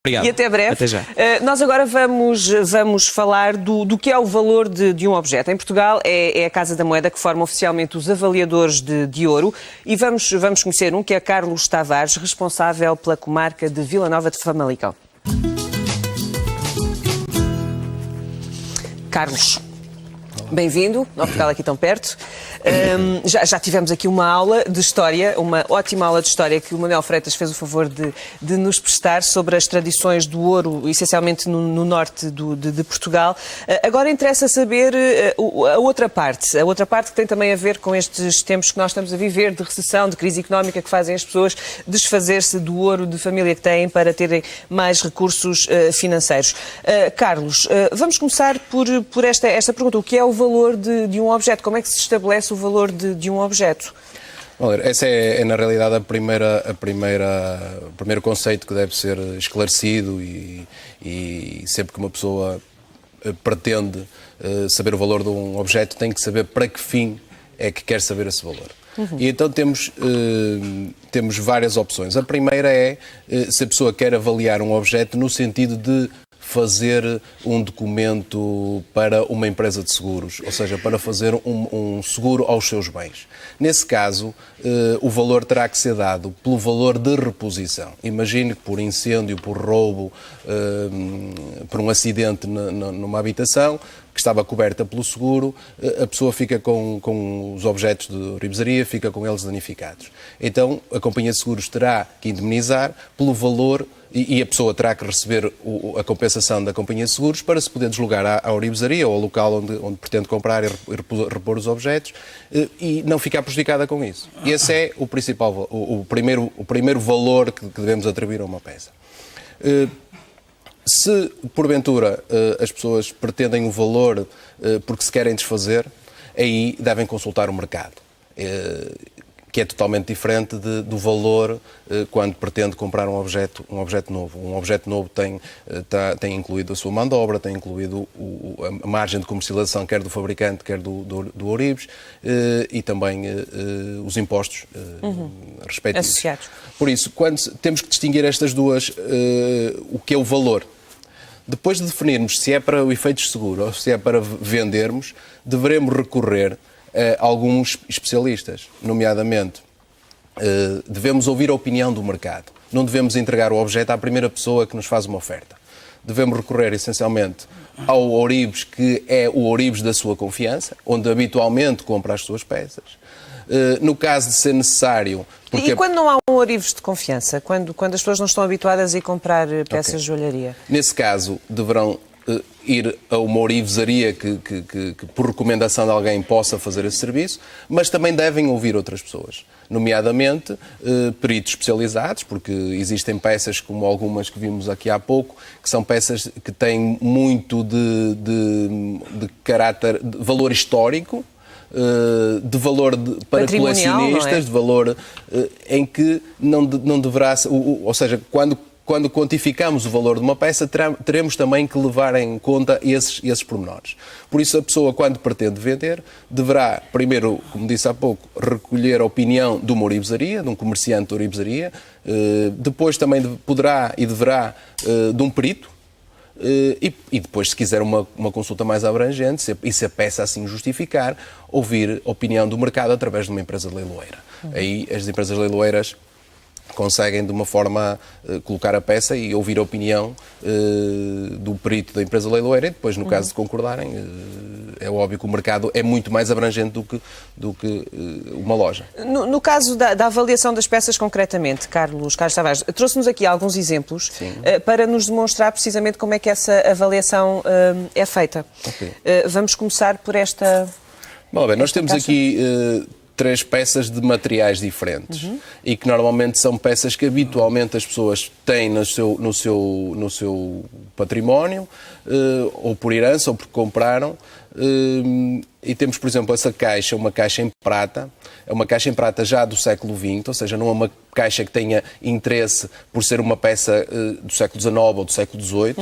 Obrigado. E até breve. Até já. Nós agora vamos falar do que é o valor de um objeto. Em Portugal é a Casa da Moeda que forma oficialmente os avaliadores de ouro e vamos conhecer um que é Carlos Tavares, responsável pela comarca de Vila Nova de Famalicão. Carlos, bem-vindo ao Portugal aqui tão perto. Já tivemos aqui uma aula de história, uma ótima aula de história que o Manuel Freitas fez o favor de nos prestar sobre as tradições do ouro, essencialmente no norte de Portugal. Agora interessa saber a outra parte que tem também a ver com estes tempos que nós estamos a viver, de recessão, de crise económica, que fazem as pessoas desfazer-se do ouro de família que têm para terem mais recursos financeiros. Carlos, vamos começar por esta pergunta. O que é o valor de um objeto? Como é que se estabelece o valor de um objeto? Olha, essa é na realidade o primeiro conceito que deve ser esclarecido e sempre que uma pessoa pretende saber o valor de um objeto tem que saber para que fim é que quer saber esse valor. E então temos várias opções. A primeira é se a pessoa quer avaliar um objeto no sentido de fazer um documento para uma empresa de seguros, ou seja, para fazer um seguro aos seus bens. Nesse caso, o valor terá que ser dado pelo valor de reposição. Imagine que por incêndio, por roubo, por um acidente numa habitação, que estava coberta pelo seguro, a pessoa fica com os objetos de ourivesaria, fica com eles danificados. Então, a companhia de seguros terá que indemnizar pelo valor e a pessoa terá que receber a compensação da companhia de seguros para se poder deslocar à ourivesaria ou ao local onde pretende comprar e repor os objetos e não ficar prejudicada com isso. Esse é o principal, o primeiro valor que devemos atribuir a uma peça. Se, porventura, as pessoas pretendem o valor porque se querem desfazer, aí devem consultar o mercado, que é totalmente diferente do valor quando pretende comprar um objeto novo. Um objeto novo tem incluído a sua mão de obra, tem incluído a margem de comercialização, quer do fabricante, quer do ourives, e também os impostos respectivos. Associados. Por isso, temos que distinguir estas duas, o que é o valor. Depois de definirmos se é para o efeito de seguro ou se é para vendermos, devemos recorrer a alguns especialistas, nomeadamente, devemos ouvir a opinião do mercado. Não devemos entregar o objeto à primeira pessoa que nos faz uma oferta. Devemos recorrer, essencialmente, ao ourives, que é o ourives da sua confiança, onde habitualmente compra as suas peças. No caso de ser necessário... E quando não há um ourives de confiança? Quando as pessoas não estão habituadas a ir comprar peças de joalharia? Nesse caso, deverão ir a uma ourivesaria que, por recomendação de alguém, possa fazer esse serviço, mas também devem ouvir outras pessoas, nomeadamente peritos especializados, porque existem peças, como algumas que vimos aqui há pouco, que são peças que têm muito de caráter, de valor histórico, de valor para colecionistas, de valor em que não deverá... Ou seja, quando quantificamos o valor de uma peça, teremos também que levar em conta esses pormenores. Por isso, a pessoa, quando pretende vender, deverá, primeiro, como disse há pouco, recolher a opinião de uma ourivesaria, de um comerciante de ourivesaria, depois também poderá e deverá de um perito, e depois, se quiser uma consulta mais abrangente, e se a peça assim justificar, ouvir a opinião do mercado através de uma empresa leiloeira. Aí as empresas leiloeiras conseguem de uma forma colocar a peça e ouvir a opinião do perito da empresa leiloeira e depois, no caso de concordarem, é óbvio que o mercado é muito mais abrangente do que uma loja. No caso da avaliação das peças concretamente, Carlos Tavares, trouxe-nos aqui alguns exemplos para nos demonstrar precisamente como é que essa avaliação é feita. Okay. Vamos começar por esta... Bom, bem, nós temos aqui... 3 peças de materiais diferentes e que normalmente são peças que habitualmente as pessoas têm no seu património, ou por herança, ou porque compraram. E temos, por exemplo, essa caixa, uma caixa em prata, é uma caixa em prata já do século XX, ou seja, não é uma caixa que tenha interesse por ser uma peça do século XIX ou do século XVIII,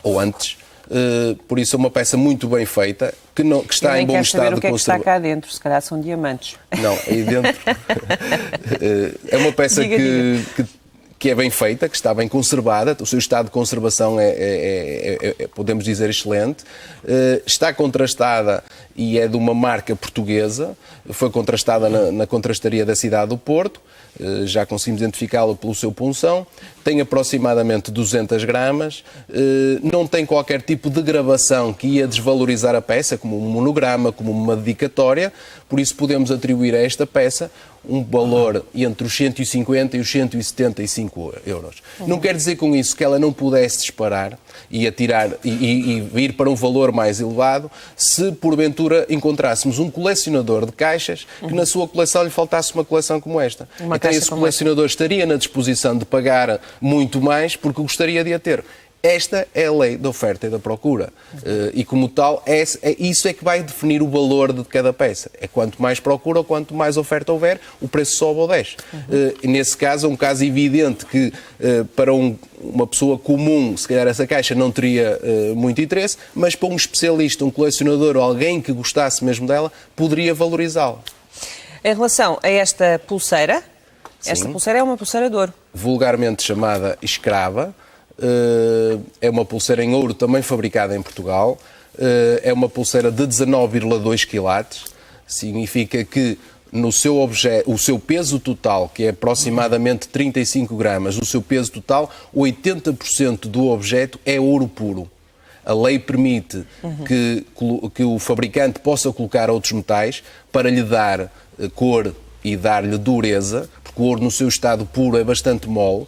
ou antes. Por isso é uma peça muito bem feita, que está em bom estado de conservação. O que é que está cá dentro? Se calhar são diamantes. Não, aí dentro é uma peça que que é bem feita, que está bem conservada, o seu estado de conservação podemos dizer, excelente, está contrastada e é de uma marca portuguesa, foi contrastada na contrastaria da cidade do Porto, já conseguimos identificá-lo pelo seu punção, tem aproximadamente 200 gramas, não tem qualquer tipo de gravação que ia desvalorizar a peça, como um monograma, como uma dedicatória, por isso podemos atribuir a esta peça um valor entre os 150 e os 175 euros. Não quer dizer com isso que ela não pudesse disparar e atirar e ir para um valor mais elevado se porventura encontrássemos um colecionador de caixas que na sua coleção lhe faltasse uma coleção como esta. Então esse colecionador estaria na disposição de pagar muito mais porque gostaria de a ter. Esta é a lei da oferta e da procura. E, como tal, isso é que vai definir o valor de cada peça. É quanto mais procura ou quanto mais oferta houver, o preço sobe ou desce. Nesse caso, é um caso evidente que, para uma pessoa comum, se calhar essa caixa não teria muito interesse, mas para um especialista, um colecionador ou alguém que gostasse mesmo dela, poderia valorizá-la. Em relação a esta pulseira, esta pulseira é uma pulseira de ouro. Vulgarmente chamada escrava. É uma pulseira em ouro também fabricada em Portugal, é uma pulseira de 19,2 quilates, significa que no seu objeto, o seu peso total, que é aproximadamente 35 gramas, o seu peso total, 80% do objeto é ouro puro. A lei permite que o fabricante possa colocar outros metais para lhe dar cor e dar-lhe dureza, porque o ouro no seu estado puro é bastante mole.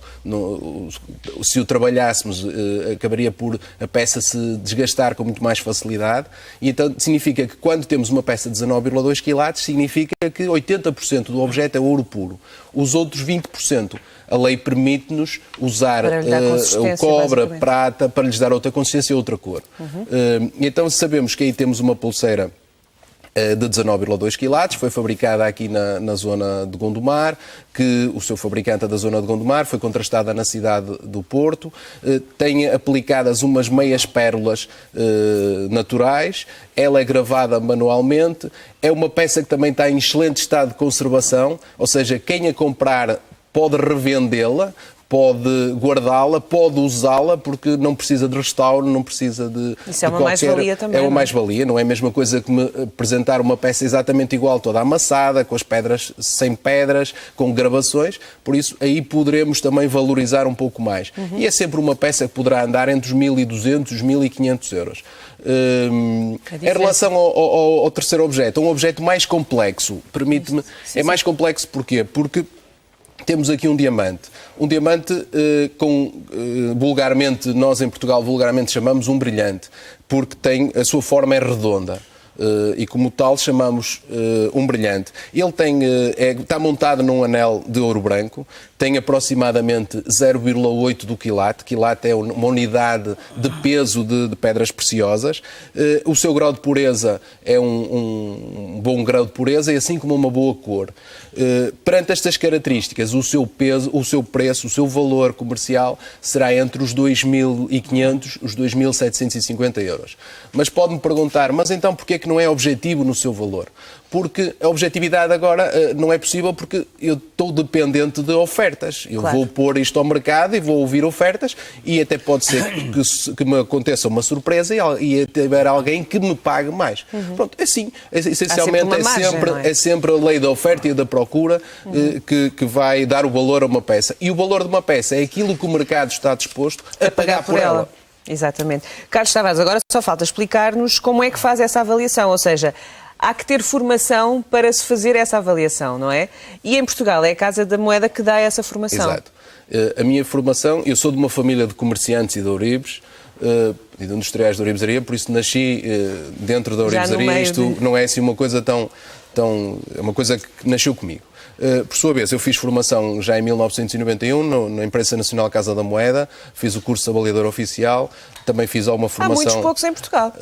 Se o trabalhássemos, acabaria por a peça se desgastar com muito mais facilidade. E então significa que quando temos uma peça de 19,2 quilates, significa que 80% do objeto é ouro puro. Os outros 20%, a lei permite-nos usar o cobre, a prata, para lhes dar outra consistência e outra cor. Então sabemos que aí temos uma pulseira de 19,2 quilates, foi fabricada aqui na zona de Gondomar, que o seu fabricante é da zona de Gondomar, foi contrastada na cidade do Porto, tem aplicadas umas meias pérolas naturais, ela é gravada manualmente, é uma peça que também está em excelente estado de conservação, ou seja, quem a comprar pode revendê-la, pode guardá-la, pode usá-la, porque não precisa de restauro, não precisa de... Isso é uma mais-valia também. É uma mais-valia, não é a mesma coisa que me apresentar uma peça exatamente igual, toda amassada, com as pedras, sem pedras, com gravações, por isso aí poderemos também valorizar um pouco mais. E é sempre uma peça que poderá andar entre os 1.200 e os 1.500 euros. Em relação ao terceiro objeto, um objeto mais complexo, permite-me... É mais complexo porquê? Porque temos aqui um diamante vulgarmente, nós em Portugal vulgarmente chamamos um brilhante, porque a sua forma é redonda. E como tal chamamos um brilhante. Ele está montado num anel de ouro branco, tem aproximadamente 0,8 do quilate. Quilate é uma unidade de peso de pedras preciosas. O seu grau de pureza é um bom grau de pureza e assim como uma boa cor. Perante estas características, o seu peso, o seu preço, o seu valor comercial será entre os 2.500 e os 2.750 euros. Mas pode-me perguntar, mas então porquê que não é objetivo no seu valor? Porque a objetividade agora não é possível porque eu estou dependente de ofertas. Eu vou pôr isto ao mercado e vou ouvir ofertas e até pode ser que me aconteça uma surpresa e haver alguém que me pague mais. Pronto, assim, essencialmente é sempre a lei da oferta e da procura que vai dar o valor a uma peça. E o valor de uma peça é aquilo que o mercado está disposto a pagar por ela. Exatamente. Carlos Tavares, agora só falta explicar-nos como é que faz essa avaliação, ou seja, há que ter formação para se fazer essa avaliação, não é? E em Portugal é a Casa da Moeda que dá essa formação. Exato. A minha formação, eu sou de uma família de comerciantes e de ouribes, e de industriais de ourivesaria, por isso nasci dentro da ourivesaria. Isto não é assim uma coisa é uma coisa que nasceu comigo. Por sua vez, eu fiz formação já em 1991 na Imprensa Nacional Casa da Moeda, fiz o curso de avaliador oficial, também fiz alguma formação... Há muitos poucos em Portugal.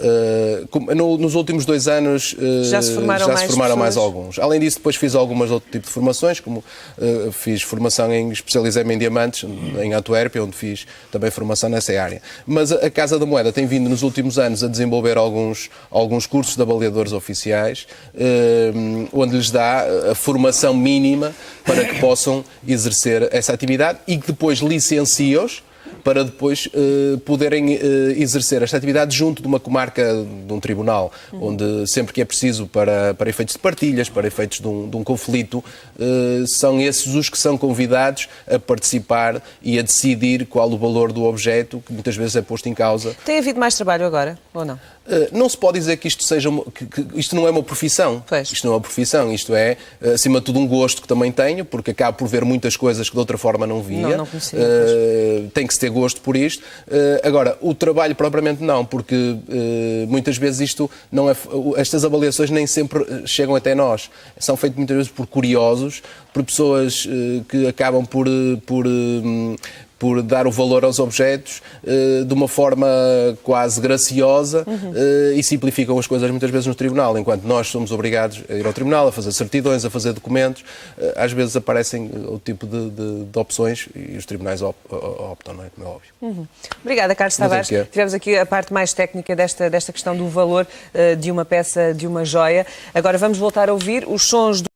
Nos últimos 2 anos já se formaram mais alguns. Além disso, depois fiz algumas outro tipo de formações, como fiz formação especializei-me em diamantes, em Antuérpia, onde fiz também formação nessa área. Mas a Casa da Moeda tem vindo nos últimos anos a desenvolver alguns cursos de avaliadores oficiais, onde lhes dá a formação mínima mínima para que possam exercer essa atividade e que depois licencia-os para depois poderem exercer esta atividade junto de uma comarca, de um tribunal, onde sempre que é preciso para efeitos de partilhas, para efeitos de um conflito, são esses os que são convidados a participar e a decidir qual o valor do objeto, que muitas vezes é posto em causa. Tem havido mais trabalho agora, ou não? Não se pode dizer que isto seja que isto não é uma profissão. Pois. Isto não é uma profissão, isto é, acima de tudo, um gosto que também tenho, porque acabo por ver muitas coisas que de outra forma não via. Não conhecia, tem que se ter gosto por isto. Agora, o trabalho propriamente não, porque muitas vezes isto não é, estas avaliações nem sempre chegam até nós. São feitas muitas vezes por curiosos, por pessoas que acabam por dar o valor aos objetos de uma forma quase graciosa e simplificam as coisas muitas vezes no tribunal, enquanto nós somos obrigados a ir ao tribunal, a fazer certidões, a fazer documentos. Às vezes aparecem o tipo de opções e os tribunais optam, não é? Como é óbvio. Obrigada, Carlos Tavares. Tivemos aqui a parte mais técnica desta questão do valor de uma peça, de uma joia. Agora vamos voltar a ouvir os sons do